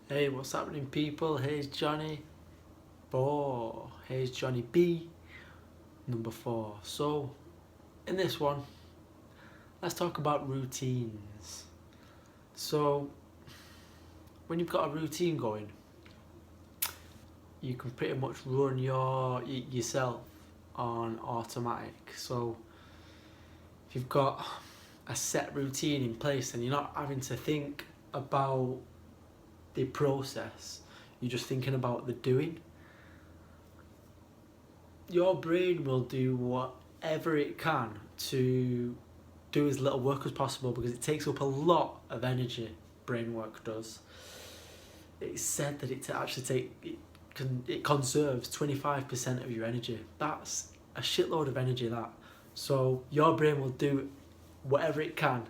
Hey, what's happening, people? Here's Johnny 4. Here's Johnny B, number 4. So, in this one, let's talk about routines. So, when you've got a routine going, you can pretty much run yourself on automatic. So, if you've got a set routine in place, then you're not having to think about the process. You're just thinking about the doing. Your brain will do whatever it can to do as little work as possible because it takes up a lot of energy. Brain work does. It's said that it conserves 25% of your energy. That's a shitload of energy. That so your brain will do whatever it can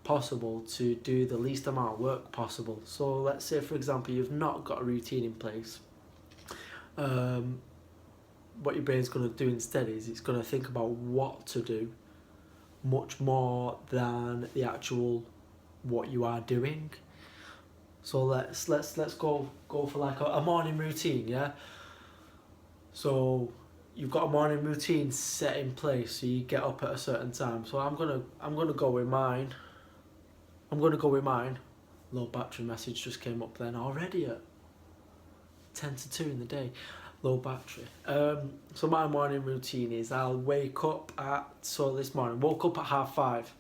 possible to do the least amount of work possible. So let's say, for example, you've not got a routine in place. What your brain's going to do instead is it's going to think about what to do much more than the actual what you are doing. So let's go for like a morning routine, yeah? So you've got a morning routine set in place, so you get up at a certain time. So I'm gonna go with mine. Low battery message just came up then already at 10 to 2 in the day. Low battery. So my morning routine is I'll wake up this morning woke up at 5:30.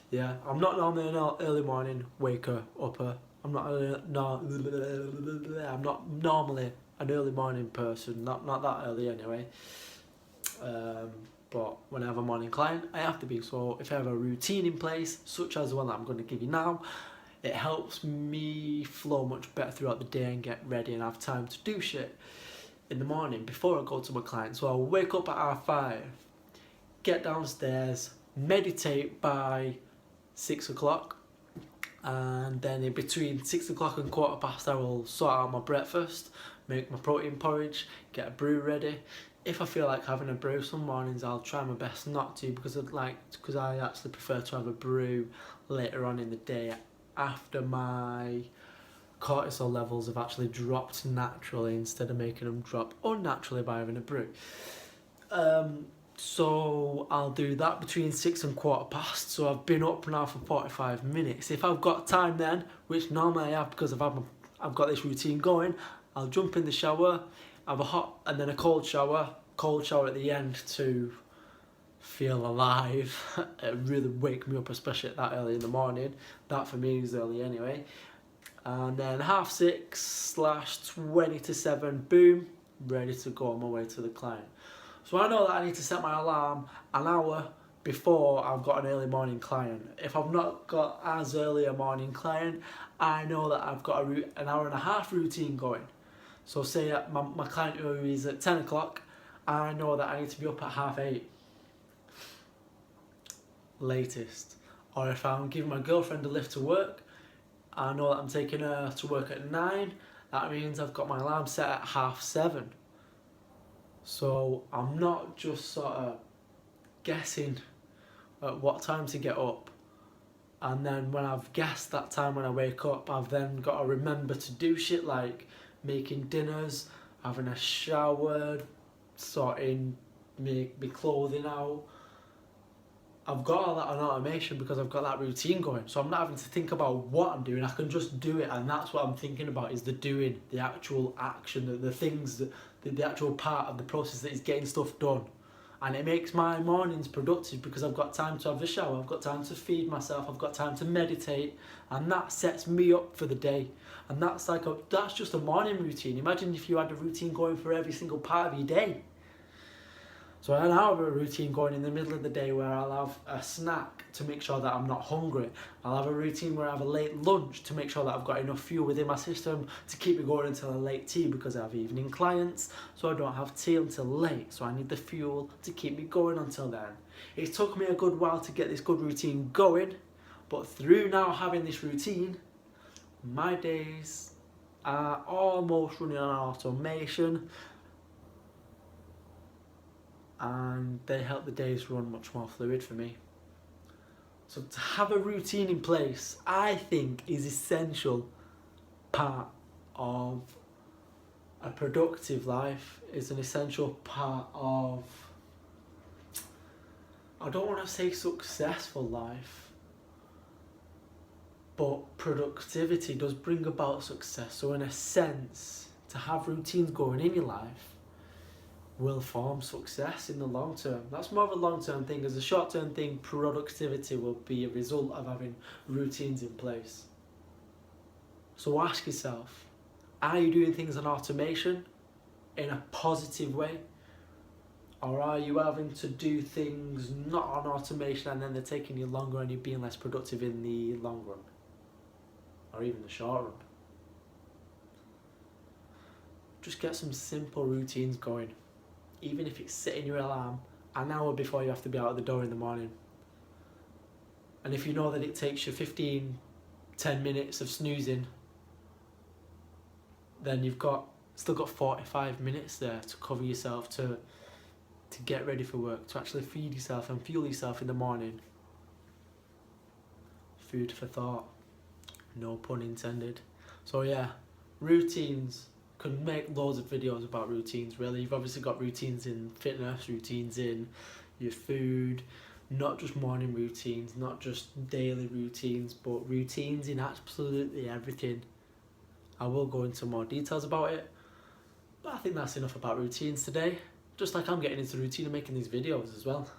Yeah, I'm not normally an early morning upper. I'm not normally an early morning person. Not that early anyway. But when I have a morning client, I have to be. So if I have a routine in place, such as the one that I'm going to give you now, it helps me flow much better throughout the day and get ready and have time to do shit in the morning before I go to my client. So I'll wake up at 5:30, get downstairs, meditate by 6 o'clock, and then in between 6 o'clock and 15:15 I will sort out my breakfast, make my protein porridge, get a brew ready. If I feel like having a brew, some mornings I'll try my best not to because I actually prefer to have a brew later on in the day after my cortisol levels have actually dropped naturally instead of making them drop unnaturally by having a brew. So I'll do that between 6 and 15:15. So I've been up now for 45 minutes. If I've got time then, which normally I have because I've got this routine going, I'll jump in the shower, have a hot and then a cold shower at the end to feel alive. It really wake me up, especially at that early in the morning. That for me is early anyway. And then 6:30/20 to 7, boom, ready to go on my way to the client. So I know that I need to set my alarm an hour before I've got an early morning client. If I've not got as early a morning client, I know that I've got an hour and a half routine going. So say my client who is at 10 o'clock, I know that I need to be up at 8:30 latest. Or if I'm giving my girlfriend a lift to work, I know that I'm taking her to work at 9. That means I've got my alarm set at 7:30. So I'm not just sort of guessing at what time to get up. And then when I've guessed that time when I wake up, I've then got to remember to do shit like making dinners, having a shower, sorting my clothing out. I've got all that on automation because I've got that routine going. So I'm not having to think about what I'm doing. I can just do it, and that's what I'm thinking about is the doing, the actual action, the things, the actual part of the process that is getting stuff done. And it makes my mornings productive because I've got time to have a shower, I've got time to feed myself, I've got time to meditate, and that sets me up for the day. And that's just a morning routine. Imagine if you had a routine going for every single part of your day. So I now have a routine going in the middle of the day where I'll have a snack to make sure that I'm not hungry. I'll have a routine where I have a late lunch to make sure that I've got enough fuel within my system to keep me going until a late tea because I have evening clients, so I don't have tea until late. So I need the fuel to keep me going until then. It took me a good while to get this good routine going, but through now having this routine, my days are almost running on automation, and they help the days run much more fluid for me. So to have a routine in place, I think, is essential part of a productive life, is an essential part of, I don't want to say successful life, but productivity does bring about success. So in a sense, to have routines going in your life will form success in the long term. That's more of a long term thing. As a short term thing, productivity will be a result of having routines in place. So ask yourself, are you doing things on automation in a positive way? Or are you having to do things not on automation and then they're taking you longer and you're being less productive in the long run? Or even the short run? Just get some simple routines going. Even if it's setting your alarm an hour before you have to be out of the door in the morning. And if you know that it takes you 10 minutes of snoozing, then you've still got 45 minutes there to cover yourself, to get ready for work, to actually feed yourself and fuel yourself in the morning. Food for thought, no pun intended. So yeah, routines. Could make loads of videos about routines really. You've obviously got routines in fitness, routines in your food, not just morning routines, not just daily routines, but routines in absolutely everything. I will go into more details about it, but I think that's enough about routines today. Just like I'm getting into the routine of making these videos as well.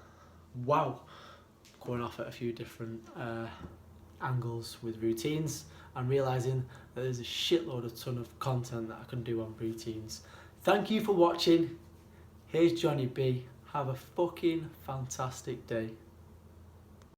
Wow, going off at a few different angles with routines. I'm realising that there's a ton of content that I can do on routines. Thank you for watching. Here's Jonny B. Have a fucking fantastic day.